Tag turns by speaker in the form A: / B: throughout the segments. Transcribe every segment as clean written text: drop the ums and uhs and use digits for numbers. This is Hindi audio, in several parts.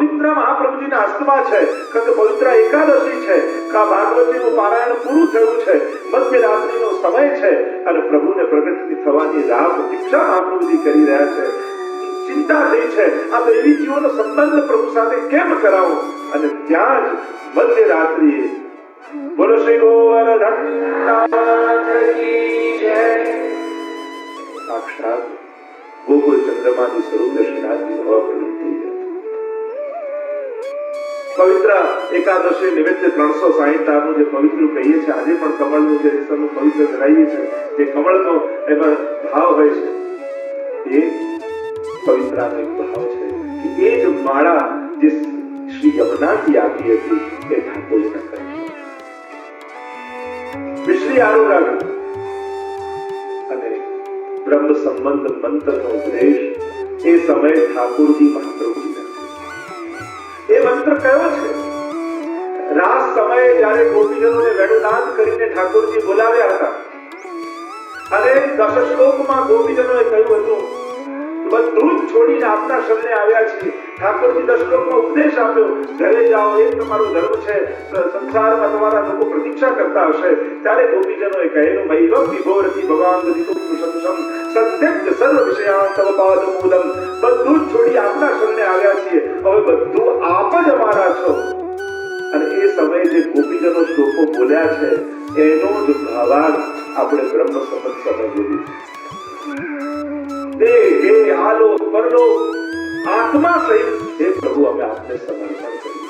A: પવિત્ર મહાપ્રભુજીના હસ્તમાં છે, કે પવિત્ર એકાદશી છે, કા ભાગવતીનું પારાયણ પૂરું થયું છે, મધ્યરાત્રિનો સમય છે અને પ્રભુને પ્રગટ થવાની રાહ પ્રતીક્ષા મહાપ્રભુજી કરી રહ્યા છે. ચિંતા થઈ છે આ દેવીજીઓનો સંબંધ પ્રભુ સાથે કેમ કરાવો, અને ત્યાં જ મધ્યરાત્રિએ બોલો શ્રી ગોવર્ધન કી જય સાક્ષાત ગોકુળ ચંદ્રમાની સ્વરૂપ દર્શનાથી હવા પ્રગટ થઈ જાય. પવિત્ર એકાદશી નિમિત્તે 360 નું જે પવિત્ર કહીએ છીએ, આજે પણ કમળનું જે રેશમનું પવિત્ર ધરાવીએ છીએ, જે કમળનો એમાં ભાવ હોય છે, એ પવિત્રાનો એક ભાવ છે કે એ જ માળા જે શ્રી યમુનાજી આપી હતી એ ઠાકોરજીના કરે છે. વિશ્રી આરોગ આવ્યો અને બ્રહ્મ સંબંધ મંત્રનો ઉપદેશ એ સમયે ઠાકોરજી મહાપ્રભુજીના. એ મંત્ર કયો છે? રાસ સમયે જ્યારે ગોપીજનોને વેણુદાન કરીને ઠાકોરજી બોલાવ્યા હતા અને 10 શ્લોકમાં ગોપીજનોએ કહ્યું હતું બધું જ છોડીને આપના શરણે આવ્યા છીએ. ઠાકોરજી 10 શ્લોકમાં ઉપદેશ આપ્યો, ઘરે જાઓ, એ તમારો ધર્મ છે, સંસારમાં તમારા લોકો પ્રતીક્ષા કરતા હશે. ત્યારે ગોપીજનોએ કહેલું મૈવમ વિભોરતી ભગવાન ગતિતો પુરુષમ સત્યમ સર્વ વિષયાન તવ પાદ મૂલમ. બધું જ છોડી આપના શરણે આવ્યા છીએ, હવે બધું આપ જ અમારા છો. અને એ સમયે જે ગોપીજનો શ્લોકો બોલ્યા છે એનો જ ભાવાર્થ આપણે બ્રહ્મ સંબંધ સમજવું. આલોક પરલોક આત્મા સહિત હે પ્રભુ અમે આપને સમર્પણ કરીએ.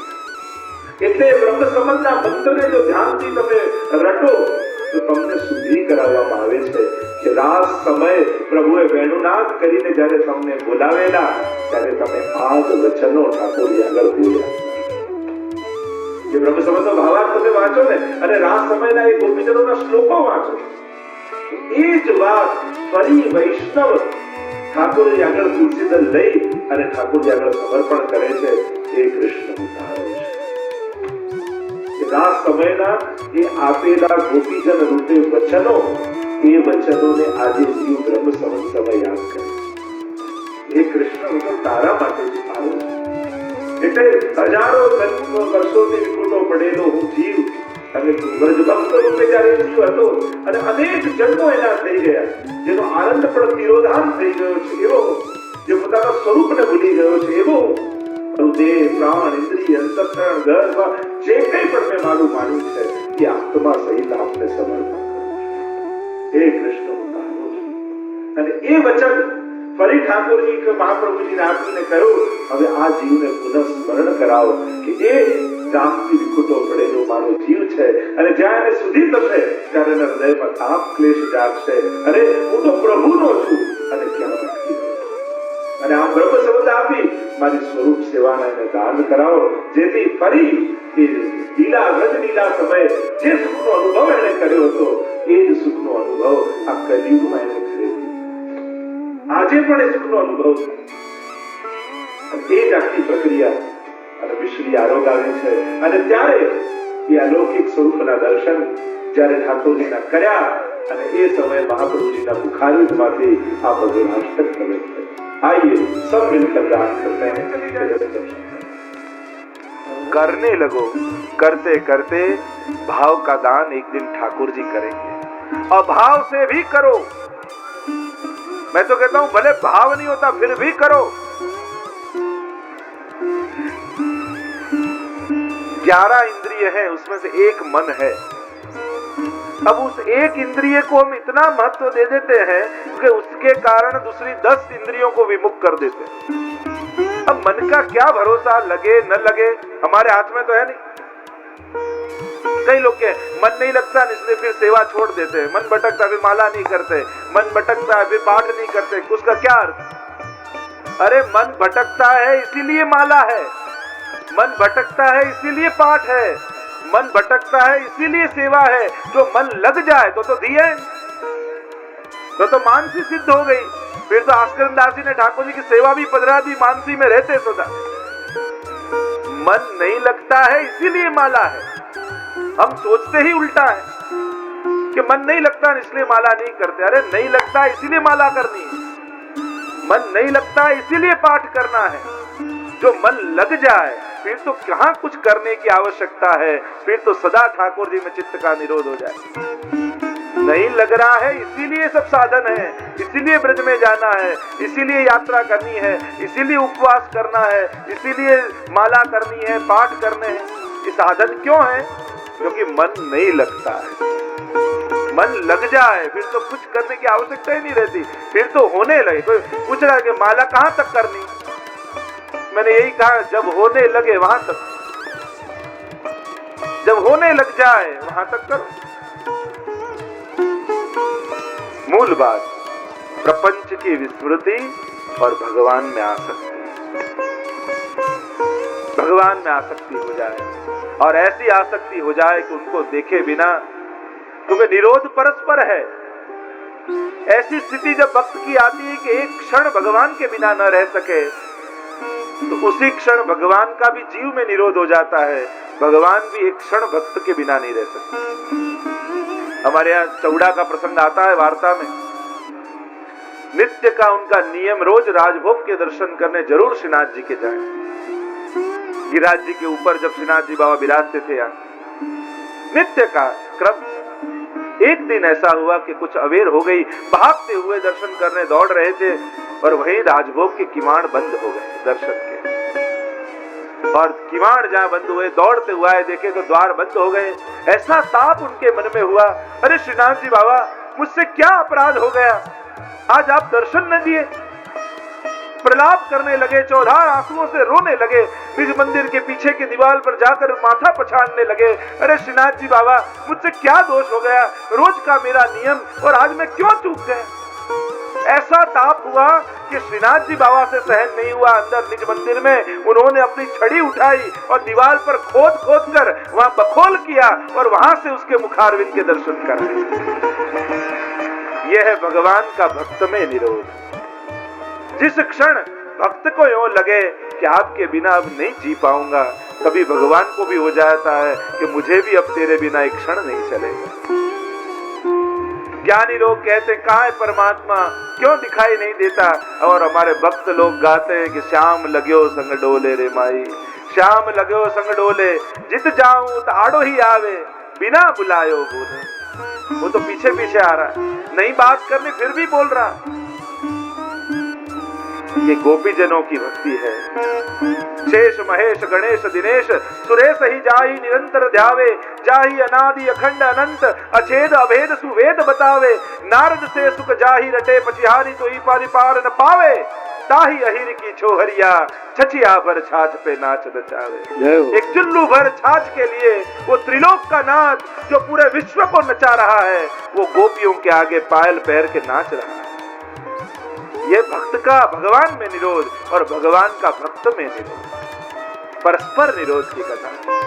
A: એટલે બ્રહ્મ સંબંધના મંત્રને જો ધ્યાનથી તમે રટો તો તમને શુદ્ધિ કરાવવામાં આવે છે કે રાસ સમયે પ્રભુએ વેણુનાદ કરીને જ્યારે તમને બોલાવેલા ત્યારે તમે આ જ વચનો ઠાકોરજી આગળ બોલ્યા. જે બ્રહ્મ સંબંધનો ભાવાર્થ તમે વાંચો ને અને રાસ સમયના એ ગોપીજનોના શ્લોકો વાંચો, એ જ વાત ફરી વૈષ્ણવ ઠાકોરજી આગળ તુલસીદલ લઈ અને ઠાકોરજી આગળ સમર્પણ કરે છે. એ કૃષ્ણનું ધારો છે. રાસ સમયના એ આપેલા ગોપીજન રૂપે વચનો, એ વચનોને આજે જીવ બ્રહ્મ સંબંધ સમય યાદ કરે. એ કૃષ્ણ હું તારા માટે જ આવું છું. એટલે હજારો વર્ષોથી વિકુટો પડેલો હું જીવ અને વ્રજભક્ત રૂપે જ્યારે જીવ હતો અને અનેક જન્મો એના થઈ ગયા, જેનો આનંદ પણ તિરોધાન થઈ ગયો છે એવો, જે પોતાના સ્વરૂપને ભૂલી ગયો છે એવો, દેહ પ્રાણ ઇન્દ્રિય અંતઃકરણ ગર્ભ જે કંઈ પણ મેં મારું માન્યું છે એ આત્મા સહિત આપને સમર્પણ કરું. હે કૃષ્ણ અને એ વચન ફરી ઠાકોરજી કે મહાપ્રભુજીને આપીને કહ્યું હવે આ જીવને પુનઃ સ્મરણ કરાવો કે એ જામથી વિખૂટો પડેલો મારો જીવ છે અને જ્યાં એને સુધી થશે ત્યારે એના હૃદયમાં તાપ ક્લેશ જાગશે. અરે હું તો પ્રભુનો છું અને ક્યાં ભટકી રહ્યો છું. અને આ બ્રહ્મ સંબંધ આપી મારી સ્વરૂપ સેવાને એને દાન કરાવો, જેથી ફરી એ લીલા રજ લીલા સમયે જે સુખનો અનુભવ એને કર્યો હતો એ જ સુખનો અનુભવ આ કલિયુગમાં એને કરે. આજે પણ એ સુખનો અનુભવ છે. એ જ આખી પ્રક્રિયા અને વિશ્રી આરોગ આવી છે. અને ત્યારે એ અલૌકિક સ્વરૂપના દર્શન જ્યારે ઠાકોરજીના કર્યા અને એ સમયે મહાપ્રભુજીના મુખારવિંદમાંથી આ ભગવાન અષ્ટક પ્રગટ થયો. आइए सब मिलकर दान करते हैं. करने लगो, करते करते भाव का दान एक दिन ठाकुर जी करेंगे. अभाव से भी करो. मैं तो कहता हूं भले भाव नहीं होता फिर भी करो. 11 इंद्रिय है, उसमें से एक मन है. अब उस एक इंद्रिय को हम इतना महत्व दे देते हैं कि उसके कारण दूसरी 10 इंद्रियों को विमुख कर देते हैं. अब मन का क्या भरोसा, लगे न लगे हमारे हाथ में तो है नहीं. कई लोग के मन नहीं लगता इसलिए फिर सेवा छोड़ देते हैं, मन भटकता फिर माला नहीं करते, मन भटकता है फिर पाठ नहीं करते. उसका क्या अर्थ? अरे मन भटकता है इसीलिए माला है, मन भटकता है इसीलिए पाठ है, मन भटकता है इसीलिए सेवा है. जो मन लग जाए तो दिए तो मानसी सिद्ध हो गई. फिर तो आस्करन दास जी ने ठाकुर जी की सेवा भी 15 दी मानसी में रहते सदा. मन नहीं लगता है इसीलिए माला है. हम सोचते ही उल्टा है कि मन नहीं लगता इसलिए माला नहीं करते. अरे नहीं लगता इसीलिए माला करनी है, मन नहीं लगता इसीलिए पाठ करना है. जो मन लग जाए फिर तो कहाँ कुछ करने की आवश्यकता है, फिर तो सदा ठाकुर जी में चित्त का निरोध हो जाए। नहीं लग रहा है इसीलिए सब साधन है, इसीलिए ब्रज में जाना है, इसीलिए यात्रा करनी है, इसीलिए उपवास करना है, इसीलिए माला करनी है, पाठ करने हैं। ये साधन क्यों है? क्योंकि मन नहीं लगता है। मन लग जाए फिर तो कुछ करने की आवश्यकता ही नहीं रहती, फिर तो होने लगे। कोई पूछ रहा है कि माला कहाँ तक करनी, मैंने यही कहा जब होने लगे वहां तक, जब होने लग जाए वहां तक करो। मूल बात प्रपंच की विस्मृति और भगवान में आसक्ति, भगवान में आसक्ति हो जाए और ऐसी आसक्ति हो जाए कि उनको देखे बिना, क्योंकि निरोध परस्पर है। ऐसी स्थिति जब भक्त की आती है कि एक क्षण भगवान के बिना न रह सके, तो उसी क्षण भगवान का भी जीव में निरोध हो जाता है। भगवान भी एक क्षण भक्त के बिना नहीं रह सकते। हमारे यहाँ चौड़ा का प्रसंग आता है वार्ता में। नित्य का उनका नियम रोज राजभोग के दर्शन करने जरूर श्रीनाथ जी के जाएं। गिरिराज जी के ऊपर जब श्रीनाथ जी बाबा विराजते थे यहाँ, नित्य का क्रम। एक दिन ऐसा हुआ कि कुछ अवेर हो गई, भागते हुए दर्शन करने दौड़ रहे थे और वहीं राजभोग के किवाड़ बंद हो गए दर्शन के। और किवाड़ जहां बंद हुए, दौड़ते हुआ है देखे तो द्वार बंद हो गए। ऐसा ताप उनके मन में हुआ, अरे श्रीनाथ जी बाबा मुझसे क्या अपराध हो गया, आज आप दर्शन न दिए। प्रलाप करने लगे, चौधार आंसुओं से रोने लगे, निज मंदिर के पीछे की दीवार पर जाकर माथा पछाड़ने लगे। अरे श्रीनाथ जी बाबा मुझसे क्या दोष हो गया, रोज का मेरा नियम और आज मैं क्यों चूक गए। ऐसा ताप हुआ कि श्रीनाथ जी बाबा से सहन नहीं हुआ। अंदर निज मंदिर में उन्होंने अपनी छड़ी उठाई और दीवार पर खोद खोद कर वहां बखोल किया और वहां से उसके मुखारविंद के दर्शन कराए। यह है भगवान का भक्त में निरोध। जिस क्षण भक्त को यूं लगे कि आपके बिना अब नहीं जी पाऊंगा, कभी भगवान को भी हो जाता है कि मुझे भी अब तेरे बिना एक क्षण नहीं चलेगा। ज्ञानी लोग कहते कहाँ है परमात्मा, क्यों दिखाई नहीं देता। और हमारे भक्त लोग गाते हैं कि श्याम लग्यो संग डोले रे माई, श्याम लग्यो संग डोले, जित जाऊं ताड़ो ही आवे, बिना बुलायो बोले। वो तो पीछे पीछे आ रहा है, नहीं बात करनी फिर भी बोल रहा। ये गोपी जनों की भक्ति है। शेष महेश गणेश दिनेश सुरेश ही जाहि निरंतर ध्यावे, जाहि अनादि अखंड अनंत अछेद अभेद सुवेद बतावे। नारद से सुख जाहि रटे पचिहारी तो ही पार न पावे, ताहि अहिर की छोहरिया छछिया भर छाछ पे नाच नचावे। एक चुल्लू भर छाछ के लिए वो त्रिलोक का नाच जो पूरे विश्व को नचा रहा है, वो गोपियों के आगे पायल पैर के नाच रहा है। ये भक्त का भगवान में निरोध और भगवान का भक्त में निरोध, परस्पर निरोध की कथा।